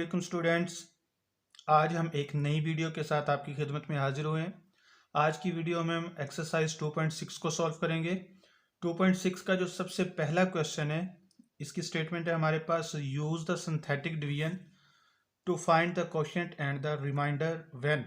वालेकुम स्टूडेंट्स। आज हम एक नई वीडियो के साथ आपकी खिदमत में हाजिर हुए हैं। आज की वीडियो में हम एक्सरसाइज 2.6 को सॉल्व करेंगे। 2.6 का जो सबसे पहला क्वेश्चन है, इसकी स्टेटमेंट है हमारे पास, use the synthetic division to find the quotient and the remainder when.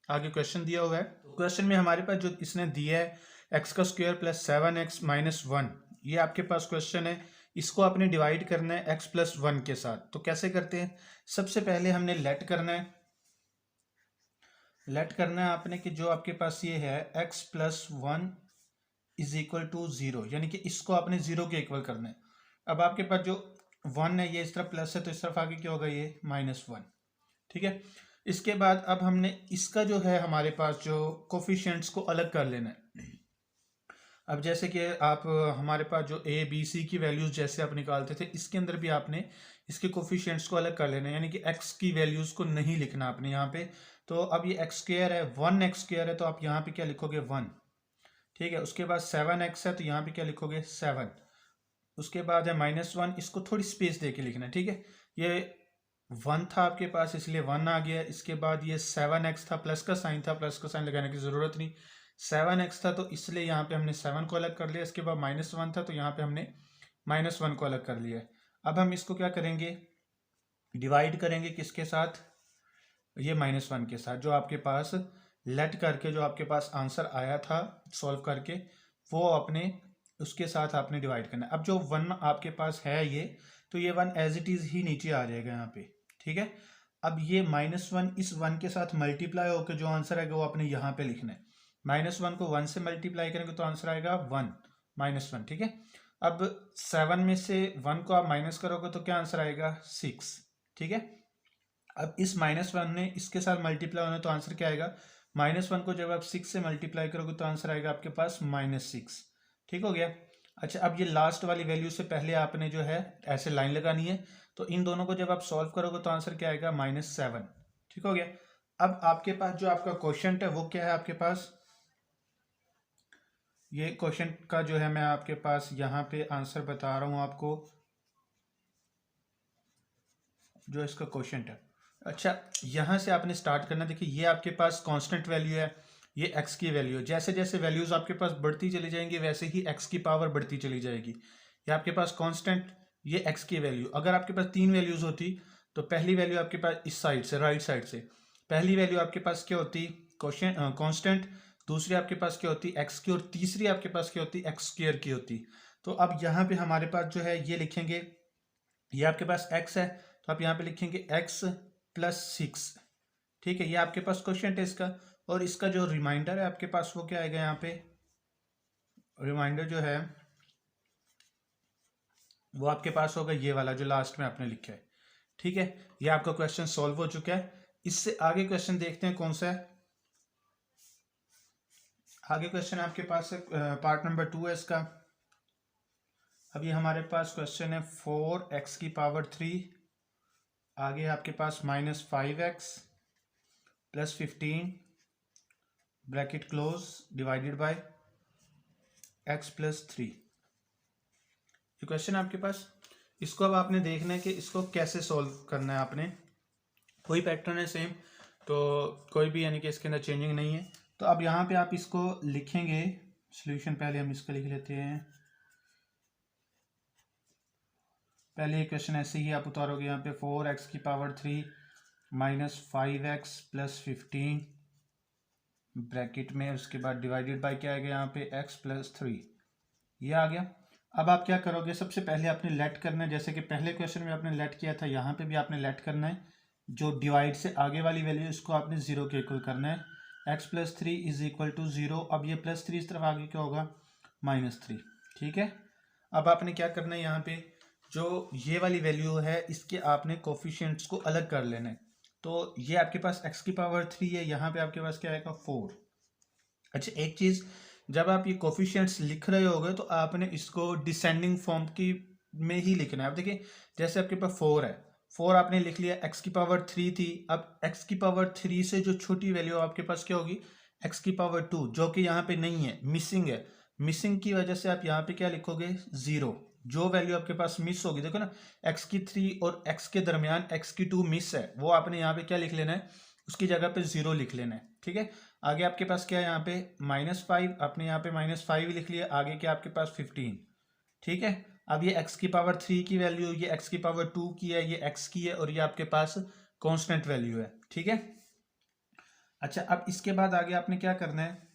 आगे क्वेश्चन दिया हुआ है। क्वेश्चन में हमारे पास जो इसने दिया है एक्स का स्क्वायर प्लस 7x माइनस 1, ये आपके पास क्वेश्चन है। इसको आपने डिवाइड करना है x प्लस 1 के साथ। तो कैसे करते हैं? सबसे पहले हमने लेट करना है। लेट करना है आपने कि जो आपके पास ये है x plus 1 is equal to 0, यानी कि इसको आपने 0 के इक्वल करना है। अब आपके पास जो 1 है ये इस तरफ प्लस है, तो इस तरफ आगे क्या होगा, ये -1। ठीक है। इसके बाद अब हमने इसका जो है हमारे पास जो कोफिशिएंट्स को अलग कर लेना है। अब जैसे कि आप हमारे पास जो a b c की वैल्यूज जैसे आप निकालते थे, इसके अंदर भी आपने इसके कोफिशिएंट्स को अलग कर लेना है, यानी कि x की वैल्यूज को नहीं लिखना आपने यहाँ पे। तो अब ये x स्क्वायर है, 1x स्क्वायर है, तो आप यहाँ पे क्या लिखोगे, 1। ठीक है। उसके बाद 7x है, तो यहाँ पे क्या लिखोगे, 7। उसके बाद है -1, इसको थोड़ी स्पेस दे के लिखना है। ठीक है। ये 1 था आपके पास, इसलिए 1 आ गया। इसके बाद ये 7x था, प्लस का साइन था, प्लस का साइन लगाने की जरूरत नहीं। 7x था, तो इसलिए यहाँ पे हमने 7 को अलग कर लिया। इसके बाद -1 था, तो यहाँ पे हमने -1 को अलग कर लिया। अब हम इसको क्या करेंगे, डिवाइड करेंगे किसके साथ, ये -1 के साथ। जो आपके पास लेट करके जो आपके पास आंसर आया था सॉल्व करके, वो अपने उसके साथ आपने डिवाइड करना है। अब जो 1 आपके पास है ये, तो ये 1 एज इट इज ही नीचे आ जाएगा यहाँ पे। ठीक है। अब ये -1 इस 1 के साथ मल्टीप्लाई होकर जो आंसर आएगा वो आपने यहाँ पे लिखना है। -1 को 1 से मल्टीप्लाई करेंगे तो आंसर आएगा 1 -1। ठीक है। अब 7 में से 1 को आप माइनस करोगे तो क्या आंसर आएगा, 6। ठीक है। अब इस -1 ने इसके साथ मल्टीप्लाई होना, तो आंसर क्या आएगा, -1 को जब आप 6 से मल्टीप्लाई करोगे तो आंसर आएगा आपके पास -6। ठीक हो गया। अच्छा, अब ये लास्ट वाली वैल्यू से पहले आपने जो है ऐसे लाइन लगानी है, तो इन दोनों को जब आप सॉल्व करोगे तो आंसर क्या आएगा, -7। ठीक हो गया। अब आपके पास जो आपका क्वेश्चन है वो क्या है, आपके पास ये क्वेश्चन का जो है मैं आपके पास यहाँ पे आंसर बता रहा हूँ आपको, जो इसका क्वेश्चन है। अच्छा, यहाँ से आपने स्टार्ट करना। देखिए ये आपके पास कांस्टेंट वैल्यू है, ये x की वैल्यू है। जैसे जैसे वैल्यूज आपके पास बढ़ती चली जाएंगी वैसे ही x की पावर बढ़ती चली जाएगी। ये आपके पास कांस्टेंट, ये x की वैल्यू। अगर आपके पास 3 वैल्यूज होती तो पहली वैल्यू आपके पास इस साइड से, राइट साइड से, पहली वैल्यू आपके पास क्या होती, कांस्टेंट। दूसरी आपके पास क्या होती, x की। और तीसरी आपके पास क्या होती, x स्क्वायर की होती। तो अब यहाँ पे हमारे पास जो है ये लिखेंगे, ये आपके पास x है, तो आप यहाँ पे लिखेंगे x प्लस 6। ठीक है। ये आपके पास क्वेश्चन है इसका। और इसका जो रिमाइंडर है आपके पास वो क्या आएगा, यहाँ पे रिमाइंडर जो है वो आपके पास होगा ये वाला जो लास्ट में आपने लिखा है। ठीक है। ये आपका क्वेश्चन सॉल्व हो चुका है। इससे आगे क्वेश्चन देखते हैं कौन सा है। आगे क्वेश्चन आपके पास है पार्ट नंबर 2 है इसका। अब ये हमारे पास क्वेश्चन है 4x की पावर 3, आगे आपके पास -5x plus 15 bracket close divided by x plus 3। जो क्वेश्चन आपके पास, इसको अब आपने देखना है कि इसको कैसे सॉल्व करना है आपने। कोई पैटर्न है सेम, तो कोई भी यानी कि इसके अंदर चेंजिंग नहीं है। तो अब यहाँ पे आप इसको लिखेंगे सॉल्यूशन। पहले हम इसका लिख लेते हैं। पहले ये क्वेश्चन ऐसे ही आप उतारोगे यहाँ पे 4x की पावर 3 -5x प्लस 15 ब्रैकेट में, उसके बाद डिवाइडेड बाय क्या आएगा यहाँ पे, x प्लस 3। ये आ गया। अब आप क्या करोगे, सबसे पहले आपने लेट करना है। जैसे कि पहले क्वेश्चन में आपने लेट किया था, यहाँ पे भी आपने लेट करना है। जो डिवाइड से आगे वाली वैल्यू इसको आपने 0 के इक्वल करना है। x plus 3 is equal to 0। अब ये +3 इस तरफ आगे क्या होगा, -3। ठीक है। अब आपने क्या करना है, यहाँ पे जो ये वाली वैल्यू है इसके आपने कोफिशिएंट्स को अलग कर लेना है। तो ये आपके पास x की पावर 3 है, यहाँ पे आपके पास क्या आएगा, 4। अच्छा, एक चीज, जब आप ये कोफिशिएंट्स लिख रहे होगे तो आपने इसको डिसेंडिंग फॉर्म की में ही लिखना है। अब देखिए जैसे आपके पास 4 है, 4 आपने लिख लिया, x की पावर 3 थी। अब x की पावर 3 से जो छोटी वैल्यू आपके पास क्या होगी, x की पावर 2, जो कि यहाँ पे नहीं है, मिसिंग है। मिसिंग की वजह से आप यहाँ पे क्या लिखोगे, 0। जो वैल्यू आपके पास मिस होगी, देखो ना एक्स की 3 और एक्स के दरमियान एक्स की 2 मिस है, वो आपने यहाँ पे क्या लिख लेना है, उसकी जगह पे 0 लिख लेना है। ठीक है, आगे आपके पास क्या है, यहाँ पे -5, आपने यहाँ पे -5 लिख लिया, आगे क्या आपके पास 15। ठीक है, अब ये x की पावर 3 की वैल्यू, ये x की पावर 2 की है, ये x की है, और ये आपके पास कांस्टेंट वैल्यू है। ठीक है, अच्छा अब इसके बाद आगे आपने क्या करना है,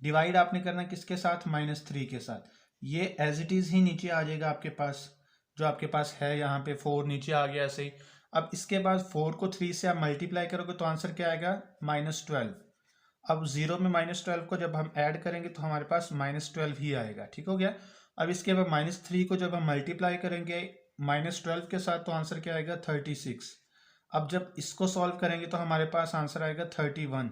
डिवाइड आपने करना है किसके साथ, -3 के साथ। ये एज इट इज ही नीचे आ जाएगा आपके पास, जो आपके पास है यहाँ पे 4 नीचे आ गया ऐसे ही। अब इसके बाद 4 को 3 से आप मल्टीप्लाई करोगे तो आंसर क्या आएगा, -12। अब 0 में -12 को जब हम ऐड करेंगे तो हमारे पास -12 ही आएगा। ठीक हो गया, अब इसके बाद -3 को जब हम मल्टीप्लाई करेंगे -12 के साथ तो आंसर क्या आएगा, 36। अब जब इसको सॉल्व करेंगे तो हमारे पास आंसर आएगा 31।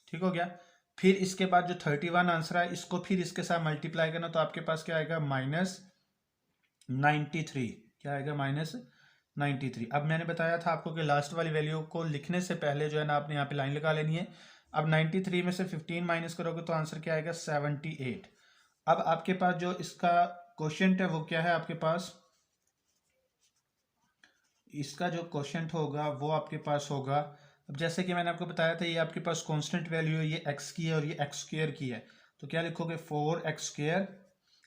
ठीक हो गया, फिर इसके बाद जो 31 आंसर है इसको फिर इसके साथ मल्टीप्लाई करना तो आपके पास क्या आएगा, -93। क्या आएगा, -93। अब मैंने बताया था आपको कि लास्ट वाली वैल्यू को लिखने से पहले जो है ना आपने यहाँ पे लाइन लगा लेनी है। अब 93 में से 15 माइनस करोगे तो आंसर क्या आएगा, 78। अब आपके पास जो इसका क्वोशिएंट है वो क्या है, आपके पास इसका जो क्वोशिएंट होगा वो आपके पास होगा, अब जैसे कि मैंने आपको बताया था ये आपके पास कांस्टेंट वैल्यू है, ये x की है और ये x स्क्वायर की है, तो क्या लिखोगे, 4x स्क्वायर,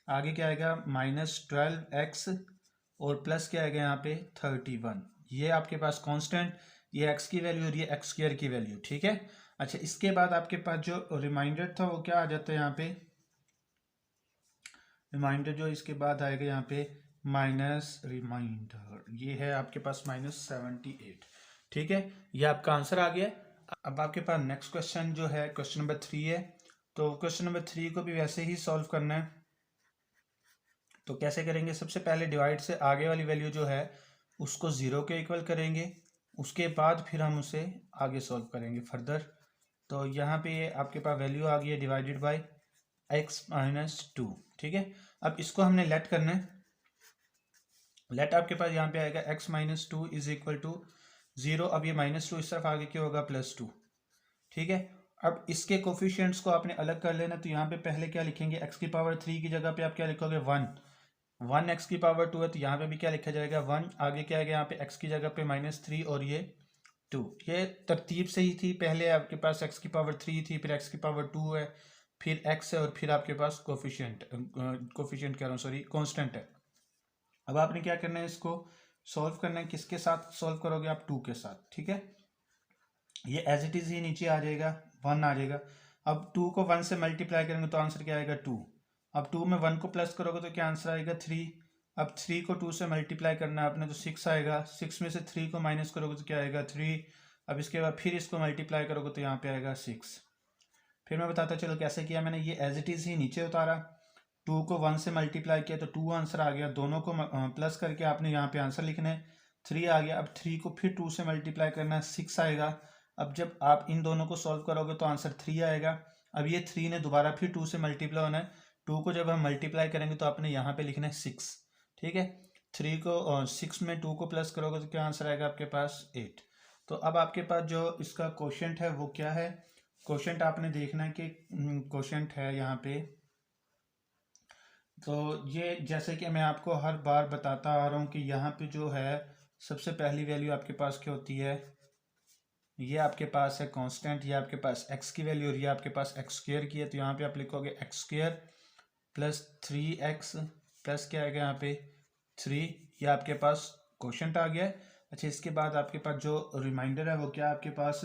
आगे क्या आएगा -12x, और प्लस क्या आएगा यहाँ पे 31। ये आपके पास कांस्टेंट, ये x की वैल्यू और ये x स्क्वायर की वैल्यू। ठीक है, अच्छा इसके बाद आपके पास जो रिमाइंडर था वो क्या आ जाता है यहाँ पे, रिमाइंडर जो इसके बाद आएगा यहाँ पे माइनस रिमाइंडर, ये है आपके पास -78। ठीक है, ये आपका आंसर आ गया। अब आपके पास नेक्स्ट क्वेश्चन जो है क्वेश्चन नंबर 3 है, तो क्वेश्चन नंबर 3 को भी वैसे ही सॉल्व करना है। तो कैसे करेंगे, सबसे पहले डिवाइड से आगे वाली वैल्यू जो है उसको 0 के इक्वल करेंगे, उसके बाद फिर हम उसे आगे सॉल्व करेंगे फर्दर। तो यहाँ पे आपके पास वैल्यू आ गई है डिवाइडेड बाई x-2। ठीक है, अब इसको हमने लेट करना है, लेट आपके पास यहाँ पे आएगा x-2 इज इक्वल टू 0। अब ये -2 इस तरफ आगे क्या होगा, +2। ठीक है, अब इसके कोफिशिएंट्स को आपने अलग कर लेना, तो यहाँ पे पहले क्या लिखेंगे, x की पावर 3 की जगह पे आप क्या लिखोगे, 1 x की पावर 2 है तो यहाँ पे भी क्या लिखा जाएगा, 1, आगे क्या आएगा यहाँ पे x की जगह पे -3 और ये 2। ये तरतीब से ही थी, पहले आपके पास x की पावर 3 थी, फिर x की पावर 2 है, फिर x है, और फिर आपके पास कोफिशिएंट कह रहा हूँ सॉरी कांस्टेंट है। अब आपने क्या करना है, इसको सॉल्व करना है, किसके साथ सॉल्व करोगे आप, 2 के साथ। ठीक है, ये एज इट इज ही नीचे आ जाएगा, 1 आ जाएगा। अब 2 को 1 से मल्टीप्लाई करेंगे तो आंसर क्या आएगा, 2। अब 2 में 1 को प्लस करोगे तो क्या आंसर आएगा, 3। अब 3 को 2 से मल्टीप्लाई करना है आपने तो 6 आएगा, 6 में से 3 को माइनस करोगे तो क्या आएगा, 3। अब इसके बाद फिर इसको मल्टीप्लाई करोगे तो यहाँ पे आएगा 6। फिर मैं बताता चलो कैसे किया मैंने, ये एज इट इज ही नीचे उतारा, 2 को 1 से मल्टीप्लाई किया तो 2 आंसर आ गया, दोनों को प्लस करके आपने यहाँ पे आंसर लिखना है, 3 आ गया। अब 3 को फिर 2 से मल्टीप्लाई करना है, 6 आएगा। अब जब आप इन दोनों को सॉल्व करोगे तो आंसर 3 आएगा। अब ये 3 ने दोबारा फिर 2 से मल्टीप्लाई होना है, 2 को जब हम मल्टीप्लाई करेंगे तो आपने यहाँ पे लिखना है 6। ठीक है, 3 को 6 में 2 को प्लस करोगे तो क्या आंसर आएगा आपके पास, 8। तो अब आपके पास जो इसका क्वोशिएंट है वो क्या है, क्वोशिएंट आपने देखना है कि क्वोशिएंट है यहाँ पे, तो ये जैसे कि मैं आपको हर बार बताता आ रहा हूँ कि यहाँ पे जो है सबसे पहली वैल्यू आपके पास क्या होती है, ये आपके पास है कांस्टेंट, ये आपके पास x की वैल्यू और ये आपके पास x स्क्वायर की है, तो यहाँ पे आप लिखोगे x square plus 3x plus क्या आएगा यहाँ पे 3, ये आपके पास क्वोशिएंट आ गया है। अच्छा इसके बाद आपके पास जो रिमाइंडर है वो क्या आपके पास,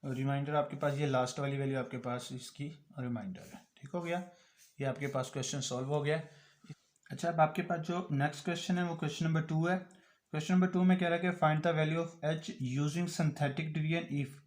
रिमाइंडर आपके पास ये लास्ट वाली वैल्यू आपके पास इसकी रिमाइंडर है। ठीक हो गया, ये आपके पास क्वेश्चन सॉल्व हो गया। अच्छा अब आपके पास जो नेक्स्ट क्वेश्चन है वो क्वेश्चन नंबर 2 है। क्वेश्चन नंबर 2 में कह रहा है कि find the value of h using synthetic division if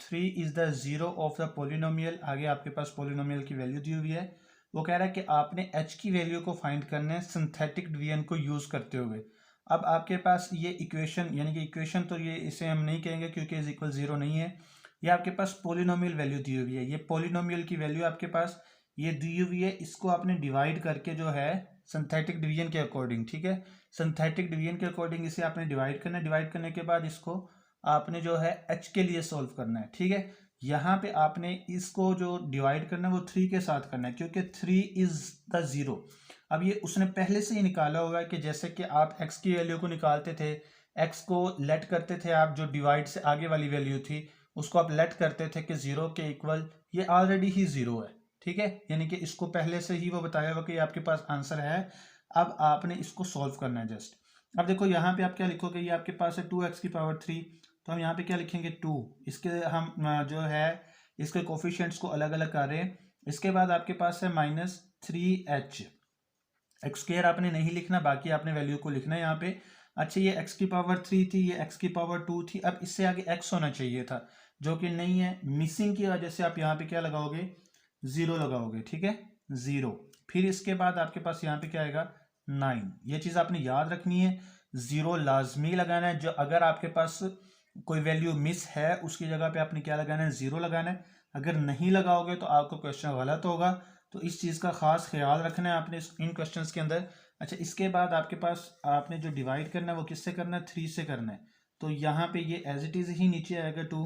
3 is the zero of the polynomial. आगे आपके पास पोलिनोमियल की वैल्यू दी हुई है, वो कह रहा है कि आपने h की वैल्यू को फाइंड करना है सिंथेटिक डिवीजन को यूज करते हुए। अब आपके पास ये इक्वेशन, यानी कि इक्वेशन तो ये इसे हम नहीं कहेंगे क्योंकि इज इक्वल 0 नहीं है, ये आपके पास पोलिनोमियल वैल्यू दी हुई है। ये पोलिनोमियल की वैल्यू आपके पास ये दी हुई है, इसको आपने डिवाइड करके जो है सिंथेटिक डिवीजन के अकॉर्डिंग, ठीक है, सिंथेटिक डिवीजन के अकॉर्डिंग इसे आपने डिवाइड करना है। डिवाइड करने के बाद इसको आपने जो है h के लिए सॉल्व करना है। ठीक है, यहाँ पे आपने इसको जो डिवाइड करना है वो 3 के साथ करना है, क्योंकि 3 इज द 0। अब ये उसने पहले से ही निकाला होगा कि जैसे कि आप x की वैल्यू को निकालते थे, x को लेट करते थे आप, जो डिवाइड से आगे वाली वैल्यू थी उसको आप लेट करते थे कि 0 के इक्वल, ये ऑलरेडी ही 0 है, ठीक है। यानी कि इसको पहले से ही वो बताया हुआ कि आपके पास आंसर है। अब आपने इसको सॉल्व करना है जस्ट। अब देखो यहाँ पे आप क्या लिखोगे, ये आपके पास है 2x की पावर 3, तो हम यहाँ पे क्या लिखेंगे 2। इसके हम जो है इसके कोफिशिएंट्स को अलग अलग कर रहे हैं। इसके बाद आपके पास है -3h। एक्स स्क्वायर आपने नहीं लिखना, बाकी आपने वैल्यू को लिखना है यहाँ पे। अच्छा, ये x की पावर 3 थी, ये x की पावर 2 थी। अब इससे आगे x होना चाहिए था, जो कि नहीं है। मिसिंग की वजह से आप यहाँ पे क्या लगाओगे, 0 लगाओगे, ठीक है, 0। फिर इसके बाद आपके पास यहाँ पे क्या आएगा, 9। ये चीज़ आपने याद रखनी है, 0 लाजमी लगाना है। जो अगर आपके पास कोई वैल्यू मिस है उसकी जगह पे आपने क्या लगाना है, 0 लगाना है। अगर नहीं लगाओगे तो आपका क्वेश्चन गलत होगा। तो इस चीज़ का खास ख्याल रखना है आपने इन क्वेश्चंस के अंदर। अच्छा, इसके बाद आपके पास आपने जो डिवाइड करना है वो किससे करना है, 3 से करना है। तो यहाँ पे ये एज इट इज़ ही नीचे आएगा 2।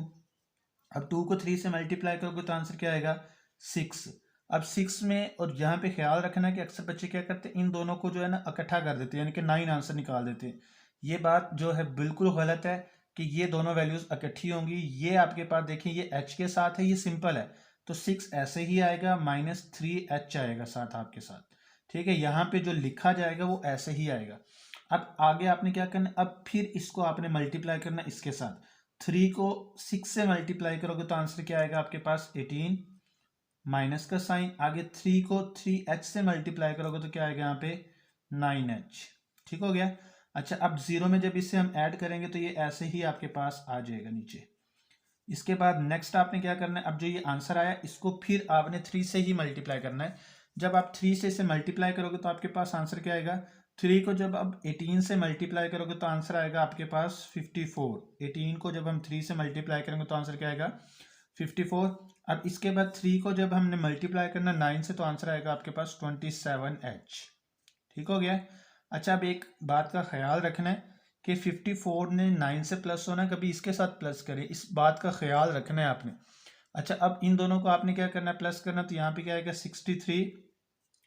अब 2 को 3 से मल्टीप्लाई करोगे तो आंसर क्या आएगा, 6। अब 6 में, और यहाँ पे ख्याल रखना है कि अक्सर बच्चे क्या करते हैं, इन दोनों को जो है ना इकट्ठा कर देते हैं, यानी कि 9 आंसर निकाल देते हैं। ये बात जो है बिल्कुल गलत है कि ये दोनों वैल्यूज इकट्ठी होंगी। ये आपके पास देखिए, ये h के साथ है, ये सिंपल है, तो 6 ऐसे ही आएगा, -3h आएगा साथ आपके साथ, ठीक है। यहाँ पे जो लिखा जाएगा वो ऐसे ही आएगा। अब आगे आपने क्या करना है, अब फिर इसको आपने मल्टीप्लाई करना है इसके साथ। 3 को 6 से मल्टीप्लाई करोगे तो आंसर क्या आएगा आपके पास, 18, माइनस का साइन। आगे 3 को 3h से मल्टीप्लाई करोगे तो क्या आएगा यहाँ पे, 9h, ठीक हो गया। अच्छा, अब 0 में जब इसे हम ऐड करेंगे तो ये ऐसे ही आपके पास आ जाएगा नीचे। इसके बाद नेक्स्ट आपने क्या करना है, अब जो ये आंसर आया इसको फिर आपने 3 से ही मल्टीप्लाई करना है। जब आप 3 से इसे मल्टीप्लाई करोगे तो आपके पास आंसर क्या आएगा, 3 को जब आप 18 से मल्टीप्लाई करोगे तो आंसर आएगा आपके पास 54। 18 को जब हम 3 से मल्टीप्लाई करेंगे तो आंसर क्या आएगा, 54। अब इसके बाद 3 को जब हमने मल्टीप्लाई करना 9 से तो आंसर आएगा आपके पास 27h, ठीक हो गया। अच्छा, अब एक बात का ख्याल रखना है कि 54 ने 9 से प्लस होना, कभी इसके साथ प्लस करें, इस बात का ख्याल रखना है आपने। अच्छा, अब इन दोनों को आपने क्या करना है, प्लस करना, तो यहाँ पे क्या आएगा, 63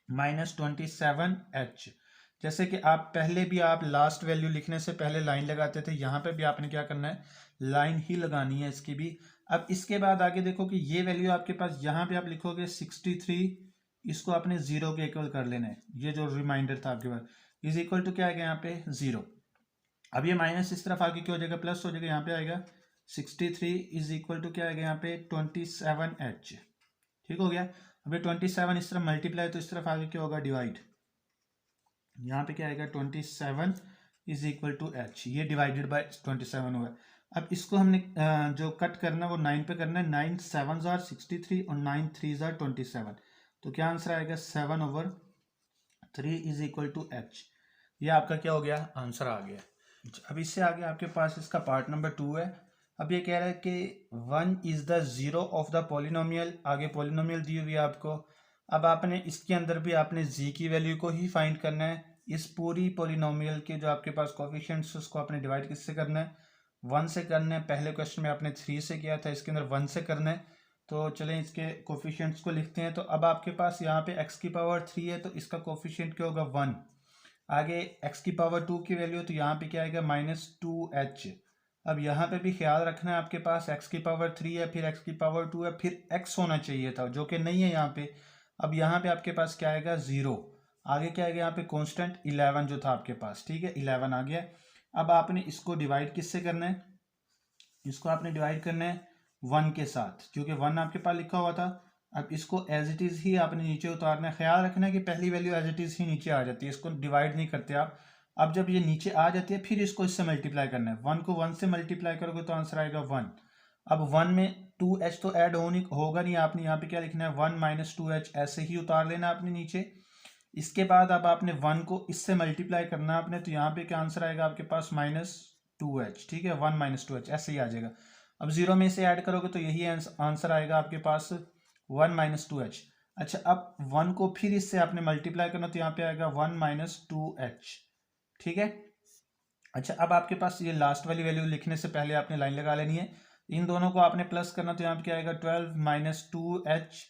-27h। जैसे कि आप पहले भी आप लास्ट वैल्यू लिखने से पहले लाइन लगाते थे, यहाँ पे भी आपने क्या करना है, लाइन ही लगानी है इसकी भी। अब इसके बाद आगे देखो कि ये वैल्यू आपके पास, यहाँ पे आप लिखोगे 63, इसको आपने 0 के इक्वल कर लेना है। ये जो रिमाइंडर था आपके पास, इज इक्वल टू क्या आएगा यहाँ पे, 0। अब ये माइनस इस तरफ आगे क्या हो जाएगा, प्लस हो जाएगा, यहाँ पे आएगा 63 इज इक्वल टू क्या आएगा यहाँ पे, 27h, ठीक हो गया। अब ये 27 इस तरफ मल्टीप्लाई, तो इस तरफ आगे क्या होगा, डिवाइड। यहाँ पे क्या आएगा, 27 इज इक्वल टू h, ये डिवाइडेड बाय 27 होगा। अब इसको हमने जो कट करना है वो 9 पे करना है। 9 7s are 63 और 9 3s are 27, तो क्या आंसर आएगा, 7/3 इज इक्वल टू h। ये आपका क्या हो गया, आंसर आ गया। अब इससे आगे आपके पास इसका पार्ट नंबर 2 है। अब ये कह रहा है कि 1 is the 0 of the polynomial, आगे पॉलिनोमियल दी हुई है आपको। अब आपने इसके अंदर भी आपने z की वैल्यू को ही फाइंड करना है। इस पूरी पॉलिनोमियल के जो आपके पास कोफिशिएंट्स उसको आपने डिवाइड किससे करना है, 1 से करना है। पहले क्वेश्चन में आपने 3 से किया था, इसके अंदर 1 से करना है। तो चलें इसके कोफिशिएंट्स को लिखते हैं। तो अब आपके पास यहाँ पे x की पावर 3 है, तो इसका कोफिशिएंट क्या होगा, 1। आगे x की पावर 2 की वैल्यू, तो यहाँ पे क्या आएगा, -2h। अब यहाँ पे भी ख्याल रखना है, आपके पास x की पावर 3 है, फिर x की पावर 2 है, फिर x होना चाहिए था, जो कि नहीं है यहाँ पे। अब यहाँ पे आपके पास क्या आएगा, 0। आगे क्या आएगा यहाँ पे, कांस्टेंट 11 जो था आपके पास, ठीक है, 11 आ गया। अब आपने इसको डिवाइड किससे करना है, इसको आपने डिवाइड करना है 1 के साथ, क्योंकि 1 आपके पास लिखा हुआ था। अब इसको एज इट इज़ ही आपने नीचे उतारना है। ख्याल रखना है कि पहली वैल्यू एज इट इज़ ही नीचे आ जाती है, इसको डिवाइड नहीं करते आप। अब जब ये नीचे आ जाती है फिर इसको इससे मल्टीप्लाई करना है। 1 को 1 से मल्टीप्लाई करोगे तो आंसर आएगा 1। अब 1 में 2h तो ऐड होगा नहीं, आपने यहाँ पे क्या लिखना है, 1 - 2h, ऐसे ही उतार लेना आपने नीचे। इसके बाद अब आपने 1 को इससे मल्टीप्लाई करना है आपने, तो यहाँ पे क्या आंसर आएगा आपके पास, -2h, ठीक है, 1 - 2h ऐसे ही आ जाएगा। अब 0 में से ऐड करोगे तो यही आंसर आएगा आपके पास, 1 - 2h। अच्छा, अब 1 को फिर इससे आपने मल्टीप्लाई करना, तो यहाँ पे आएगा 1 - 2h, ठीक है। अच्छा, अब आपके पास ये लास्ट वाली वैल्यू लिखने से पहले आपने लाइन लगा लेनी है। इन दोनों को आपने प्लस करना, तो यहाँ पे क्या आएगा 12 माइनस 2h,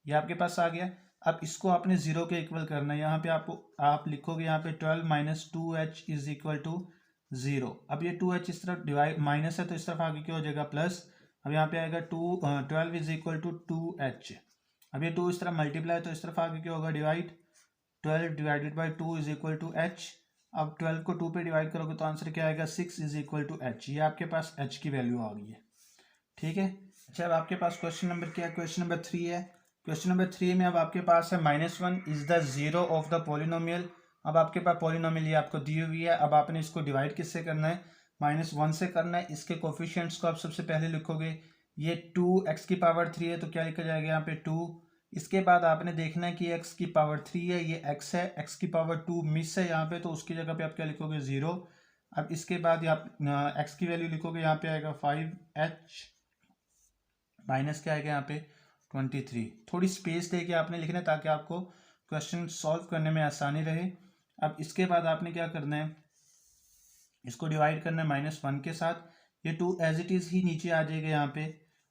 ये आपके पास आ गया। अब इसको आपने 0 के इक्वल करना है, यहाँ पे आपको आप लिखोगे यहाँ पे 12 minus 2h is equal to 0। अब ये 2h इस तरफ डिवाइड माइनस है तो इस तरफ आगे क्या हो जाएगा प्लस। अब यहाँ पे आएगा 12 इज इक्वल टू 2h। अब ये 2 इस तरफ मल्टीप्लाई तो इस तरफ आगे क्या होगा divide, 12 divided by 2 is equal to h। अब 12 को 2 पे डिवाइड करोगे तो आंसर क्या आएगा 6 इज इक्वल टू h। ये आपके पास h की वैल्यू आ गई है, ठीक है। अच्छा अब आपके पास क्वेश्चन नंबर क्या है, क्वेश्चन नंबर 3 है। क्वेश्चन नंबर 3 में अब आपके पास है -1 is the zero of the polynomial. अब आपके पास पॉलिनोमियल ये आपको दी हुई है। अब आपने इसको डिवाइड किससे करना है, -1 से करना है। इसके कोफिशिएंट्स को आप सबसे पहले लिखोगे, ये 2x की पावर 3 है तो क्या लिखा जाएगा यहाँ पे 2। इसके बाद आपने देखना है कि x की पावर 3 है, ये x है, x की पावर 2 मिस है यहाँ पे, तो उसकी जगह पे आप क्या लिखोगे 0। अब इसके बाद आप x की वैल्यू लिखोगे, यहाँ पे आएगा 5h माइनस क्या आएगा यहाँ पे 23। थोड़ी स्पेस दे के आपने लिखना है ताकि आपको क्वेश्चन सॉल्व करने में आसानी रहे। अब इसके बाद आपने क्या करना है, इसको डिवाइड करना है -1 के साथ। ये 2 एज इट इज ही नीचे आ जाएगा यहाँ पे।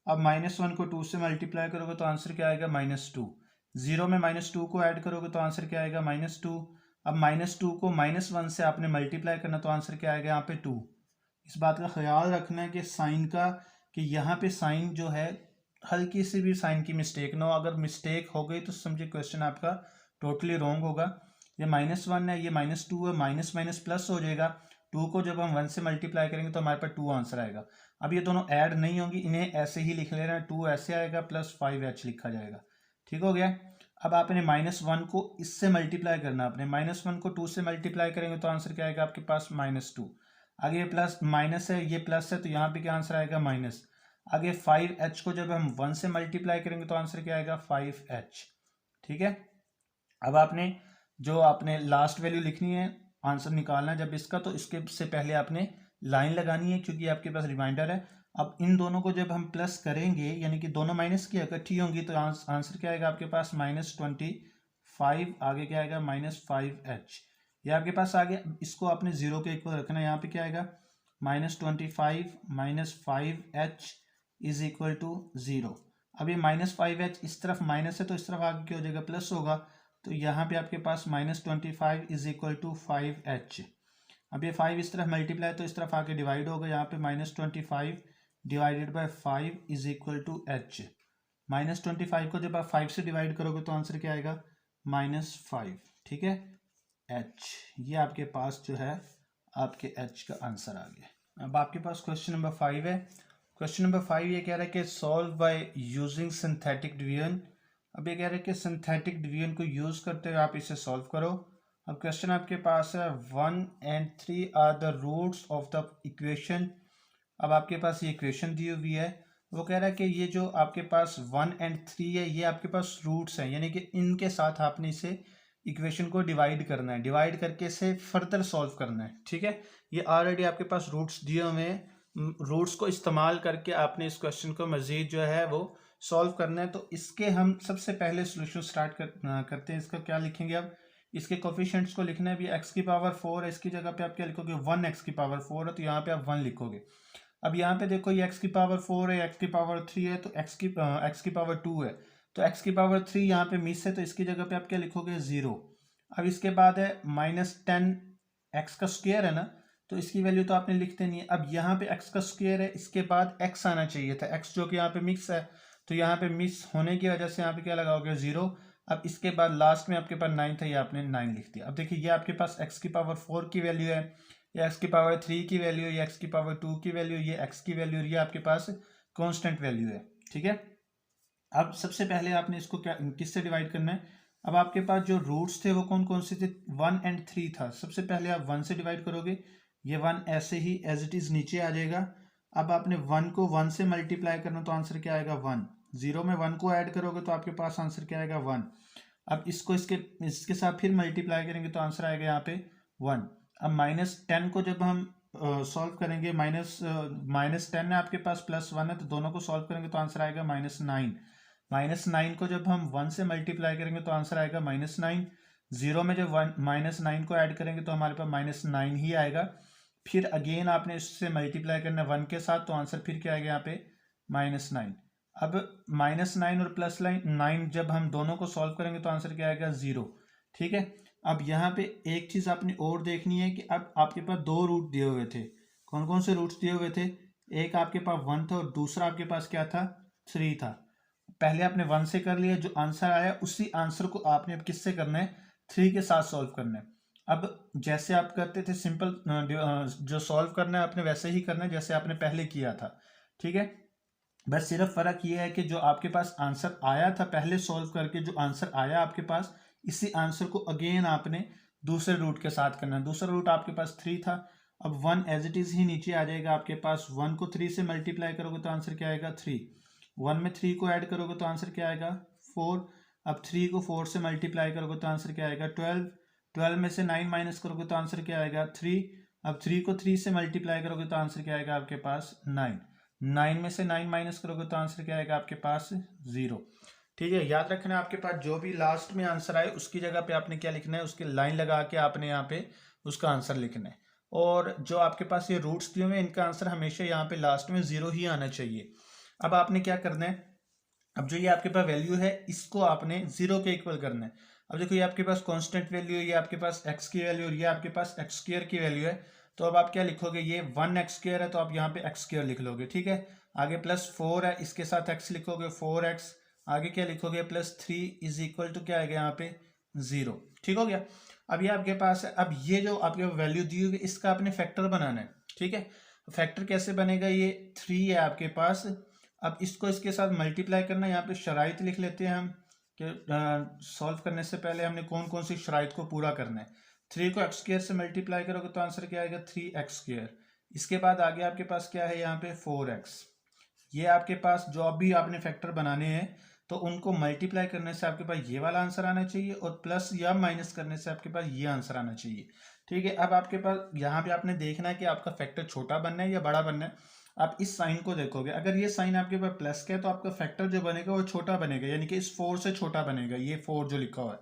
अब -1 को 2 से मल्टीप्लाई करोगे तो आंसर क्या आएगा -2। 0 में -2 को ऐड करोगे तो आंसर क्या आएगा -2। अब -2 को -1 से आपने मल्टीप्लाई करना तो आंसर क्या आएगा यहाँ पे 2। इस बात का ख्याल रखना है कि साइन का, कि यहाँ पे साइन जो है हल्की सी भी साइन की मिस्टेक ना हो। अगर मिस्टेक हो गई तो समझिए क्वेश्चन आपका टोटली रॉन्ग होगा। ये -1 है, ये -2 है, माइनस माइनस प्लस हो जाएगा। 2 को जब हम 1 से मल्टीप्लाई करेंगे तो हमारे पास 2 आंसर आएगा। अब ये दोनों ऐड नहीं होंगी, इन्हें ऐसे ही लिख लेना, 2 ऐसे आएगा प्लस 5h लिखा जाएगा, ठीक हो गया। अब आपने -1 को इससे मल्टीप्लाई करना, आपने -1 को 2 से मल्टीप्लाई करेंगे तो आंसर क्या आएगा आपके पास -2। आगे ये प्लस माइनस है, ये प्लस है, तो यहाँ पे क्या आंसर आएगा माइनस। आगे 5h को जब हम 1 से मल्टीप्लाई करेंगे तो आंसर क्या आएगा 5h, ठीक है। अब आपने जो आपने लास्ट वैल्यू लिखनी है, आंसर निकालना है जब इसका, तो इसके से पहले आपने लाइन लगानी है क्योंकि आपके पास रिमाइंडर है। अब इन दोनों को जब हम प्लस करेंगे, यानी कि दोनों माइनस की इकट्ठी होंगी, तो आंसर क्या आएगा आपके पास -25। आगे क्या आएगा -5h, ये आपके पास आ गया। इसको आपने 0 के इक्वल रखना है। यहाँ पे क्या आएगा -25 - 5h इज इक्वल टू 0। अब ये -5h इस तरफ माइनस है तो इस तरफ आगे क्या हो जाएगा प्लस होगा, तो यहाँ पे आपके पास -25 इज इक्वल टू 5h। अब ये 5 इस तरफ मल्टीप्लाई तो इस तरफ आके डिवाइड होगा, यहाँ पे -25 divided by 5 is equal to h। -25 को जब आप 5 से डिवाइड करोगे तो आंसर क्या आएगा -5, ठीक है। h, ये आपके पास जो है आपके h का आंसर आ गया। अब आपके पास क्वेश्चन नंबर 5 है। क्वेश्चन नंबर 5 ये कह रहा है कि solve by using synthetic division. अब ये कह रहे हैं कि सिंथेटिक डिवीजन को यूज करते हुए आप इसे सॉल्व करो। अब क्वेश्चन आपके पास है 1 and 3 are the roots of the equation. अब आपके पास ये इक्वेशन दी हुई है, वो कह रहा है कि ये जो आपके पास 1 and 3 है, ये आपके पास रूट्स हैं, यानी कि इनके साथ आपने इसे इक्वेशन को डिवाइड करना है, डिवाइड करके इसे फर्दर सॉल्व करना है, ठीक है। ये ऑलरेडी आपके पास रूट्स दिए हुए हैं, रूट्स को इस्तेमाल करके आपने इस क्वेश्चन को मजीद जो है वो सॉल्व करना है। तो इसके हम सबसे पहले सोल्यूशन स्टार्ट करते हैं। इसका क्या लिखेंगे, अब इसके कोफिशिएंट्स को लिखना है। भी x की पावर 4 है, इसकी जगह पे आप क्या लिखोगे 1x की पावर 4 है, तो यहाँ पे आप 1 लिखोगे। अब यहाँ पे देखो ये x की पावर 4 है, x की पावर 3 है, तो x की पावर 2 है, तो x की पावर 3 यहाँ पे मिस है, तो इसकी जगह पे आप क्या लिखोगे 0। अब इसके बाद है -10 x का स्क्वायर है ना, तो इसकी वैल्यू तो आपने लिख देनी है। अब यहाँ पे x का स्क्वायर है, इसके बाद x आना चाहिए था, x जो कि यहाँ पे मिक्स है, तो यहाँ पे मिस होने की वजह से यहाँ पे क्या लगाओगे 0। अब इसके बाद लास्ट में आपके पास 9 था, ये आपने 9 लिख दिया। अब देखिए ये आपके पास x की पावर 4 की वैल्यू है, ये x की पावर 3 की वैल्यू है, ये x की पावर 2 की वैल्यू, ये x की वैल्यू, ये आपके पास कांस्टेंट वैल्यू है, ठीक है। अब सबसे पहले आपने इसको क्या किससे डिवाइड करना है। अब आपके पास जो रूट्स थे वो कौन कौन से थे, 1 and 3 था। सबसे पहले आप 1 से डिवाइड करोगे, ये 1 ऐसे ही एज इट इज नीचे आ जाएगा। अब आपने 1 को 1 से मल्टीप्लाई करना, तो आंसर क्या आएगा 1। 0 में 1 को ऐड करोगे तो आपके पास आंसर क्या आएगा 1। अब इसको इसके साथ फिर मल्टीप्लाई करेंगे तो आंसर आएगा यहाँ पे 1। अब -10 को जब हम सॉल्व करेंगे, -10 है आपके पास, +1 है, तो दोनों को सॉल्व करेंगे तो आंसर आएगा -9। -9 को जब हम 1 से मल्टीप्लाई करेंगे तो आंसर आएगा -9। 0 में जब -9 को ऐड करेंगे तो हमारे पास -9 ही आएगा। फिर अगेन आपने इससे मल्टीप्लाई करना है 1 के साथ, तो आंसर फिर क्या आएगा यहाँ पे -9। अब -9 और +9 जब हम दोनों को सॉल्व करेंगे तो आंसर क्या आएगा 0। ठीक है। अब यहाँ पे एक चीज़ आपने और देखनी है कि अब आपके पास दो रूट दिए हुए थे। कौन कौन से रूट्स दिए हुए थे? एक आपके पास 1 था और दूसरा आपके पास क्या था? 3 था। पहले आपने 1 से कर लिया, जो आंसर आया उसी आंसर को आपने अब किससे करना है? 3 के साथ सॉल्व करना है। अब जैसे आप करते थे सिंपल, जो सॉल्व करना है आपने वैसे ही करना है जैसे आपने पहले किया था। ठीक है। बस सिर्फ फर्क ये है कि जो आपके पास आंसर आया था पहले सॉल्व करके, जो आंसर आया आपके पास, इसी आंसर को अगेन आपने दूसरे रूट के साथ करना है। दूसरा रूट आपके पास 3 था। अब 1 एज इट इज ही नीचे आ जाएगा आपके पास। 1 को 3 से मल्टीप्लाई करोगे तो आंसर क्या आएगा? 3। 1 में 3 को ऐड करोगे तो आंसर क्या आएगा? 4। अब 3 को 4 से मल्टीप्लाई करोगे तो आंसर क्या आएगा? 12। 12 में से 9 माइनस करोगे तो आंसर क्या आएगा? 3। अब 3 को 3 से मल्टीप्लाई करोगे तो आंसर क्या आएगा आपके पास? 9। 9 में से 9 माइनस करोगे तो आंसर क्या आएगा आपके पास? 0। ठीक है। याद रखना आपके पास जो भी लास्ट में आंसर आए उसकी जगह पे आपने क्या लिखना है? उसकी लाइन लगा के आपने यहाँ पे उसका आंसर लिखना है। और जो आपके पास ये रूट्स दिए हुए हैं इनका आंसर हमेशा यहाँ पे लास्ट में 0 ही आना चाहिए। अब आपने क्या करना है? अब जो ये आपके पास वैल्यू है इसको आपने 0 के इक्वल करना है। अब देखो ये आपके पास कांस्टेंट वैल्यू है, ये आपके पास x की वैल्यू और ये आपके पास x स्क्वायर की वैल्यू है। तो अब आप क्या लिखोगे? ये 1x स्क्वायर है तो आप यहाँ पे x स्क्वायर लिख लोगे। ठीक है। आगे +4 है, इसके साथ x लिखोगे 4x। आगे क्या लिखोगे? +3 इज इक्वल टू क्या आएगा यहाँ पे? 0। ठीक हो गया। अब ये आपके पास है। अब ये जो आपके वैल्यू दी हुई इसका आपने फैक्टर बनाना है। ठीक है। फैक्टर कैसे बनेगा? ये 3 है आपके पास। अब इसको इसके साथ मल्टीप्लाई करना है। यहाँ पे शराइत लिख लेते हैं हम कि सॉल्व करने से पहले हमने कौन कौन सी शराइत को पूरा करना है। 3 को x स्क्वायर से मल्टीप्लाई करोगे तो आंसर क्या आएगा? 3x square. इसके बाद आगे आपके पास क्या है? यहाँ पे 4x। ये आपके पास जो अभी आपने फैक्टर बनाने हैं तो उनको मल्टीप्लाई करने से आपके पास ये वाला आंसर आना चाहिए और प्लस या माइनस करने से आपके पास ये आंसर आना चाहिए। ठीक है। अब आपके पास यहाँ पे आपने देखना है कि आपका फैक्टर छोटा बनना है या बड़ा बनना है। आप इस साइन को देखोगे, अगर ये साइन आपके पास प्लस का है तो आपका फैक्टर जो बनेगा वो छोटा बनेगा, यानी कि इस 4 से छोटा बनेगा। ये 4 जो लिखा हुआ है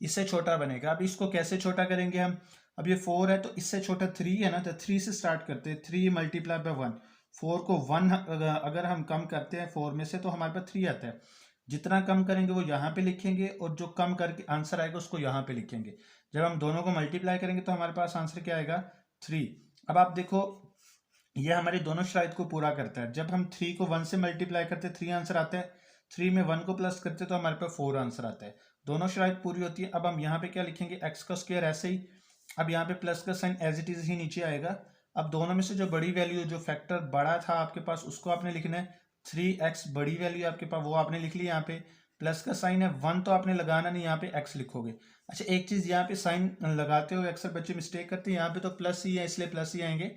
इससे छोटा बनेगा। अब इसको कैसे छोटा करेंगे हम? अब ये 4 है तो इससे छोटा 3 है ना, तो 3 से स्टार्ट करते हैं। 3 मल्टीप्लाई बाय 1। 4 को 1 अगर हम कम करते हैं 4 में से तो हमारे पास 3 आता है। जितना कम करेंगे वो यहाँ पे लिखेंगे और जो कम करके आंसर आएगा उसको यहाँ पे लिखेंगे। जब हम दोनों को मल्टीप्लाई करेंगे तो हमारे पास आंसर क्या आएगा? 3। अब आप देखो ये हमारी दोनों शराइत को पूरा करता है। जब हम 3 को 1 से मल्टीप्लाई करते हैं 3 आंसर आता है। 3 में 1 को प्लस करते तो हमारे पास 4 आंसर आता है। दोनों शराइत पूरी होती है। अब हम यहाँ पे क्या लिखेंगे? x का स्क्वायर ऐसे ही। अब यहाँ पे प्लस का साइन एज इट इज ही नीचे आएगा। अब दोनों में से जो बड़ी वैल्यू, जो फैक्टर बड़ा था आपके पास, उसको आपने लिखना है। 3x बड़ी वैल्यू आपके पास, वो आपने लिख ली। यहाँ पे प्लस का साइन है, 1 तो आपने लगाना नहीं, यहाँ पे x लिखोगे। अच्छा एक चीज, यहाँ पे साइन लगाते हुए अक्सर बच्चे मिस्टेक करते हैं। यहाँ पे तो प्लस ही है इसलिए प्लस ही आएंगे,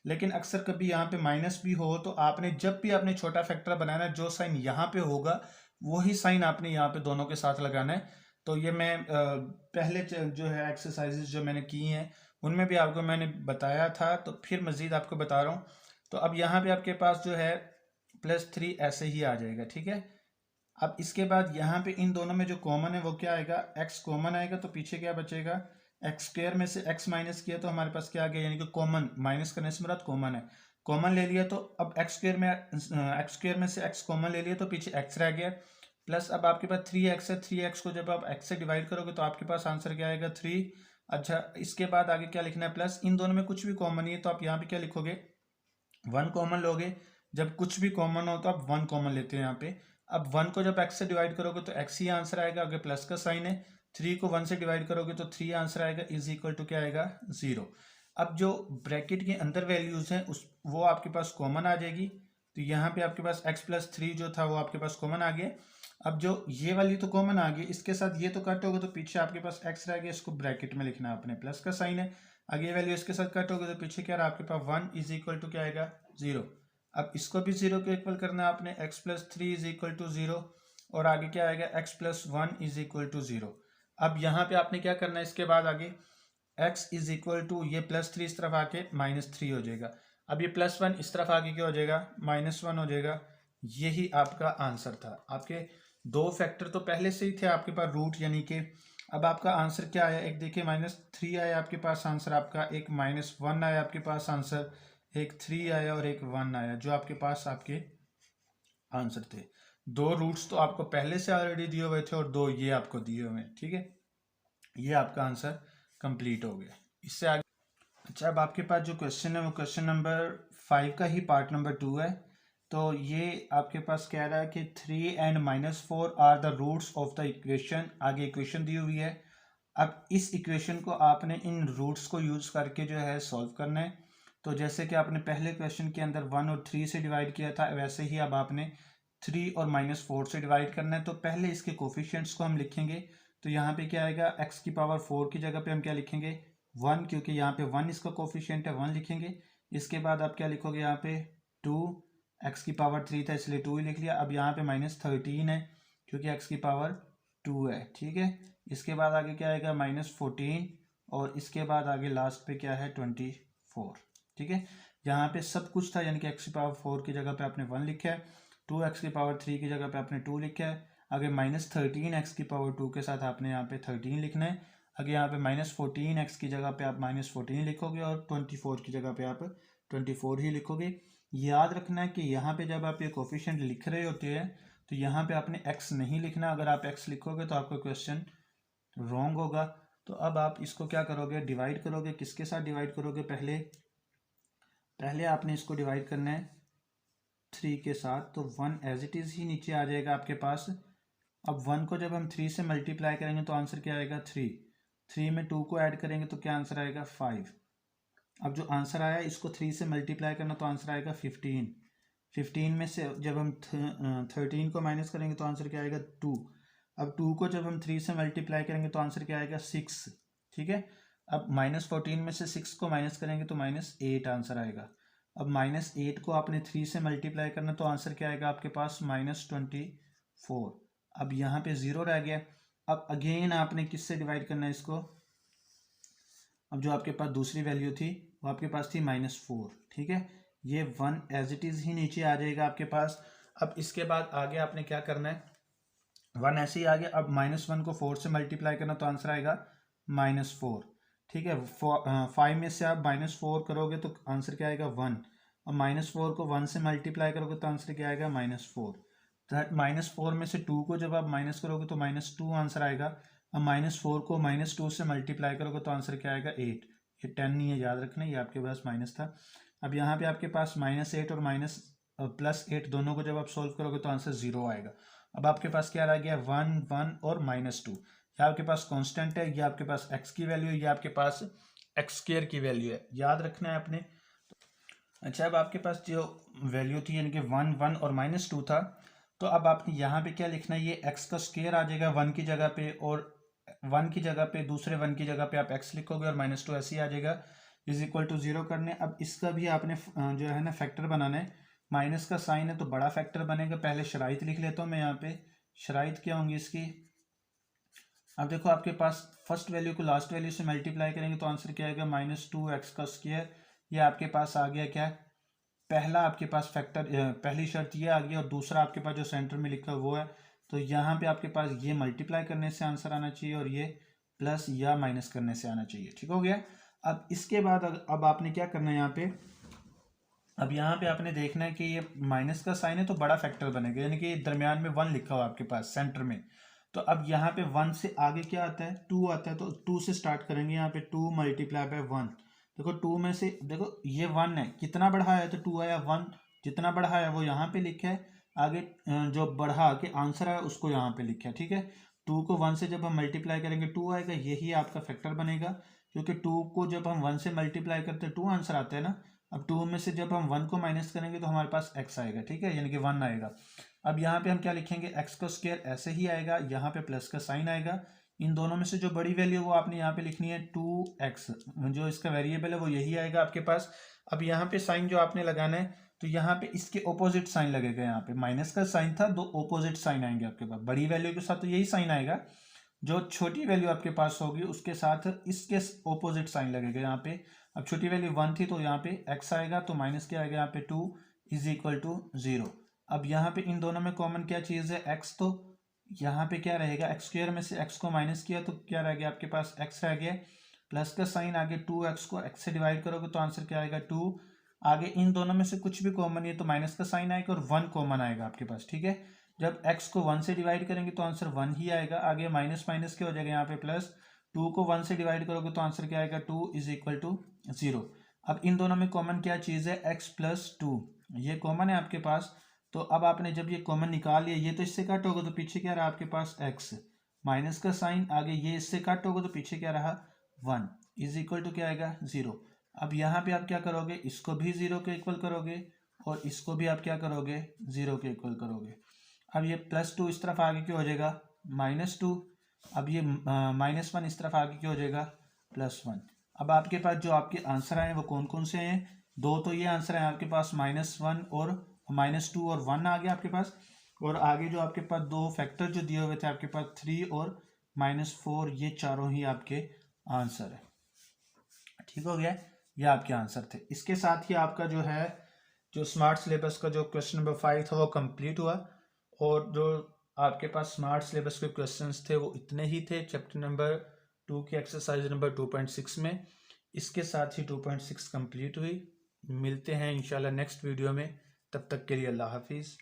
लेकिन अक्सर कभी यहाँ पे माइनस भी हो तो आपने जब भी आपने छोटा फैक्टर बनाना है जो साइन यहाँ पे होगा वही साइन आपने यहाँ पे दोनों के साथ लगाना है। तो ये मैं पहले जो है एक्सरसाइजेज जो मैंने की हैं उनमें भी आपको मैंने बताया था, तो फिर मज़ीद आपको बता रहा हूँ। तो अब यहाँ पे आपके पास जो है +3 ऐसे ही आ जाएगा। ठीक है। अब इसके बाद यहाँ पे इन दोनों में जो कॉमन है वो क्या आएगा? x कॉमन आएगा तो पीछे क्या बचेगा? x स्क्वायर में से x माइनस किया तो हमारे पास क्या आ गया? यानी कि कॉमन, माइनस करने से मुराद कॉमन है। कॉमन ले लिया तो अब x स्क्वायर में से x कॉमन ले लिया तो पीछे x रह गया। प्लस अब आपके पास 3x है। 3x को जब आप x से डिवाइड करोगे तो आपके पास आंसर क्या आएगा? 3। अच्छा इसके बाद आगे क्या लिखना है? प्लस इन दोनों में कुछ भी कॉमन नहीं है तो आप यहाँ पे क्या लिखोगे? 1 कॉमन लोगे। जब कुछ भी कॉमन हो तो आप 1 कॉमन लेते हैं यहाँ पे। अब 1 को जब x से डिवाइड करोगे तो x ही आंसर आएगा, आगे प्लस का साइन है। 3 को 1 से डिवाइड करोगे तो 3 आंसर आएगा, इज इक्वल टू क्या आएगा? 0। अब जो ब्रैकेट के अंदर वैल्यूज हैं उस वो आपके पास कॉमन आ जाएगी। तो यहाँ पे आपके पास x+3 जो था वो आपके पास कॉमन आ गया। अब जो ये वाली तो कॉमन आ गई, इसके साथ ये तो कट होगा तो पीछे आपके पास x रह गया, इसको ब्रैकेट में लिखना है आपने, प्लस का साइन है। आगे ये वैल्यू इसके साथ कट होगा तो पीछे क्या रहा आपके पास? 1 इज इक्वल टू क्या आएगा? 0। अब इसको भी 0 के इक्वल करना है आपने, x+3 इज इक्वल टू 0 और आगे क्या आएगा? x+1 is equal to 0। अब यहाँ पे आपने क्या करना है? इसके बाद आगे x इज इक्वल टू ये +3 इस तरफ आके -3 हो जाएगा। अब ये +1 इस तरफ आके क्या हो जाएगा? -1 हो जाएगा। यही आपका आंसर था। आपके दो फैक्टर तो पहले से ही थे आपके पास रूट, यानी कि अब आपका आंसर क्या आया? एक देखिए -3 आया आपके पास आंसर आपका, एक -1 आया आपके पास आंसर, एक 3 आया और एक 1 आया, जो आपके पास आपके आंसर थे। 2 रूट्स तो आपको पहले से ऑलरेडी दिए हुए थे और 2 ये आपको दिए हुए हैं, ठीक है। ये आपका आंसर कंप्लीट हो गया। इससे आगे अच्छा, अब आपके पास जो क्वेश्चन है वो क्वेश्चन नंबर 5 का ही पार्ट नंबर 2 है। तो ये आपके पास कह रहा है कि 3 and -4 are the roots of the equation. आगे इक्वेशन दी हुई है। अब इस इक्वेशन को आपने इन रूट्स को यूज़ करके जो है सॉल्व करना है। तो जैसे कि आपने पहले क्वेश्चन के अंदर 1 और 3 से डिवाइड किया था, वैसे ही अब आपने 3 और -4 से डिवाइड करना है। तो पहले इसके कोफिशिएंट्स को हम लिखेंगे। तो यहाँ पे क्या आएगा, x की पावर 4 की जगह पे हम क्या लिखेंगे, 1, क्योंकि यहाँ पे 1 इसका कोफिशिएंट है, 1 लिखेंगे। इसके बाद आप क्या लिखोगे यहाँ पे 2, x की पावर 3 था इसलिए 2 ही लिख लिया। अब यहाँ पे -13 है क्योंकि x की पावर 2 है, ठीक है। इसके बाद आगे क्या आएगा, -14, और इसके बाद आगे लास्ट पे क्या है, 24, ठीक है। यहाँ पे सब कुछ था, यानी कि x की पावर 4 की जगह पे आपने 1 लिखा है, 2x की पावर 3 की जगह पे आपने 2 लिखा है। आगे -13 x की पावर 2 के साथ आपने यहाँ पे 13 लिखना है। आगे यहाँ पे -14 x की जगह पे आप -14 लिखोगे और 24 की जगह पे आप 24 ही लिखोगे। याद रखना है कि यहाँ पे जब आप ये कोफिशिएंट लिख रहे होते हैं तो यहाँ पे आपने x नहीं लिखना। अगर आप x लिखोगे तो आपका क्वेश्चन रॉन्ग होगा। तो अब आप इसको क्या करोगे, डिवाइड करोगे। किसके साथ डिवाइड करोगे, पहले आपने इसको डिवाइड करना है 3 के साथ। तो 1 एज इट इज़ ही नीचे आ जाएगा आपके पास। अब 1 को जब हम 3 से मल्टीप्लाई करेंगे तो आंसर क्या आएगा, 3 में 2 को ऐड करेंगे तो क्या आंसर आएगा, 5। अब जो आंसर आया इसको 3 से मल्टीप्लाई करना तो आंसर आएगा 15 में से जब हम 13 को माइनस करेंगे तो आंसर क्या आएगा, 2। अब 2 को जब हम 3 से मल्टीप्लाई करेंगे तो आंसर क्या आएगा, 6, ठीक है। अब -14 में से 6 को माइनस करेंगे तो -8 आंसर आएगा। अब -8 को आपने 3 से मल्टीप्लाई करना तो आंसर क्या आएगा आपके पास, -24। अब यहाँ पे 0 रह गया। अब अगेन आपने किससे डिवाइड करना है इसको, अब जो आपके पास दूसरी वैल्यू थी वो आपके पास थी -4, ठीक है। ये 1 एज इट इज़ ही नीचे आ जाएगा आपके पास। अब इसके बाद आगे आपने क्या करना है, 1 ऐसे ही आ गया। अब -1 को 4 से मल्टीप्लाई करना तो आंसर आएगा -4, ठीक है। 5 में से आप -4 करोगे तो आंसर क्या आएगा, 1। अब -4 को 1 से मल्टीप्लाई करोगे तो आंसर क्या आएगा, -4। -4 में से 2 को जब आप माइनस करोगे तो -2 आंसर आएगा। अब -4 को -2 से मल्टीप्लाई करोगे तो आंसर क्या आएगा, 8। ये 10 नहीं है, याद रखना, ये आपके पास माइनस था। अब यहाँ पे आपके पास -8 और +8 दोनों को जब आप सोल्व करोगे तो आंसर 0 आएगा। अब आपके पास क्या रह गया, 1, 1 और -2। यह आपके पास कांस्टेंट है, ये आपके पास x की वैल्यू है, ये आपके पास x² की वैल्यू है, याद रखना है आपने। अच्छा, अब आपके पास जो वैल्यू थी यानी कि 1, 1 और -2 था, तो अब आपने यहाँ पे क्या लिखना है, ये x का स्क्वायर आ जाएगा 1 की जगह पे, और 1 की जगह पे दूसरे 1 की जगह पे आप x लिखोगे और -2 ऐसे ही आ जाएगा, = 0 करने। अब इसका भी आपने जो है ना फैक्टर बनाना है। माइनस का साइन है तो बड़ा फैक्टर बनेगा। पहले शराइत लिख लेता हूँ मैं यहाँ पे, शराइत क्या होंगी इसकी। अब देखो आपके पास फर्स्ट वैल्यू को लास्ट वैल्यू से मल्टीप्लाई करेंगे तो आंसर क्या आएगा, -2x का स्क्वायर। ये आपके पास आ गया क्या, पहला आपके पास फैक्टर, पहली शर्त ये आ गई, और दूसरा आपके पास जो सेंटर में लिखा वो है। तो यहाँ पे आपके पास ये मल्टीप्लाई करने से आंसर आना चाहिए और ये प्लस या माइनस करने से आना चाहिए, ठीक हो गया। अब इसके बाद अब आपने क्या करना है यहाँ पे, अब यहाँ पे आपने देखना है कि ये माइनस का साइन है तो बड़ा फैक्टर बनेगा, यानी कि दरमियान में 1 लिखा हुआ आपके पास सेंटर में। तो अब यहाँ पे 1 से आगे क्या आता है, 2 आता है, तो 2 से स्टार्ट करेंगे। यहाँ पे 2 मल्टीप्लाई बाय 1, देखो 2 में से देखो ये 1 है, कितना बढ़ा है तो 2 आया, 1 जितना बढ़ा है वो यहाँ पे लिखा है। आगे जो बढ़ा के आंसर है उसको यहाँ पे लिखा है, ठीक है। 2 को 1 से जब हम मल्टीप्लाई करेंगे 2 आएगा, यही आपका फैक्टर बनेगा, क्योंकि 2 को जब हम 1 से मल्टीप्लाई करते हैं 2 आंसर आता है ना। अब 2 में से जब हम 1 को माइनस करेंगे तो हमारे पास x आएगा, ठीक है, यानी कि 1 आएगा। अब यहाँ पे हम क्या लिखेंगे, x का स्क्वायर ऐसे ही आएगा, यहाँ पे प्लस का साइन आएगा। इन दोनों में से जो बड़ी वैल्यू वो आपने यहाँ पे लिखनी है 2x, जो इसका वेरिएबल है वो यही आएगा आपके पास। अब यहाँ पे साइन जो आपने लगाना है, तो यहाँ पे इसके ऑपोजिट साइन लगेगा। यहाँ पे माइनस का साइन था, 2 ऑपोजिट साइन आएंगे आपके पास। बड़ी वैल्यू के साथ तो यही साइन आएगा, जो छोटी वैल्यू आपके पास होगी उसके साथ इसके ऑपोजिट साइन लगेगा यहाँ पे। अब छोटी वैल्यू 1 थी तो यहाँ पे x आएगा, तो माइनस क्या आएगा यहाँ पे 2 = 0। अब यहाँ पे इन दोनों में कॉमन क्या चीज़ है, x, तो यहाँ पे क्या रहेगा, x² में से x को माइनस किया तो क्या रह गया आपके पास, x रह गया। प्लस का साइन आगे 2x को x से डिवाइड करोगे तो आंसर क्या आएगा, 2 आगे इन दोनों में से कुछ भी कॉमन है तो माइनस का साइन आएगा और 1 कॉमन आएगा आपके पास, ठीक है। जब x को 1 से डिवाइड करेंगे तो आंसर 1 ही आएगा। आगे माइनस माइनस क्या हो जाएगा यहाँ पे प्लस, 2 को 1 से डिवाइड करोगे तो आंसर क्या आएगा 2 इज इक्वल टू 0। अब इन दोनों में कॉमन क्या चीज़ है, x प्लस 2, ये कॉमन है आपके पास। तो अब आपने जब ये कॉमन निकाल लिया, ये तो इससे कट होगा तो पीछे क्या रहा आपके पास x, माइनस का साइन, आगे ये इससे कट होगा तो पीछे क्या रहा 1 इज इक्वल टू क्या आएगा 0। अब यहाँ पे आप क्या करोगे, इसको भी 0 के इक्वल करोगे और इसको भी आप क्या करोगे 0 के इक्वल करोगे। अब ये +2 इस तरफ आगे क्या हो जाएगा -2, अब ये -1 इस तरफ आगे क्या हो जाएगा +1। अब आपके पास जो आपके आंसर आए वो कौन कौन से हैं, दो तो ये आंसर है आपके पास -1 और -2 और 1 आ गया आपके पास, और आगे जो आपके पास दो फैक्टर जो दिए हुए थे आपके पास 3 और -4, ये चारों ही आपके आंसर है। ठीक हो गया, ये आपके आंसर थे। इसके साथ ही आपका जो है जो स्मार्ट सिलेबस का जो क्वेश्चन नंबर 5 था वो कंप्लीट हुआ, और जो आपके पास स्मार्ट सिलेबस के क्वेश्चंस थे वो इतने ही थे चैप्टर नंबर 2 की एक्सरसाइज नंबर 2.6 में। इसके साथ ही 2.6 कंप्लीट हुई। मिलते हैं इंशाल्लाह नेक्स्ट वीडियो में, तब तक के लिए अल्लाह हाफिज़।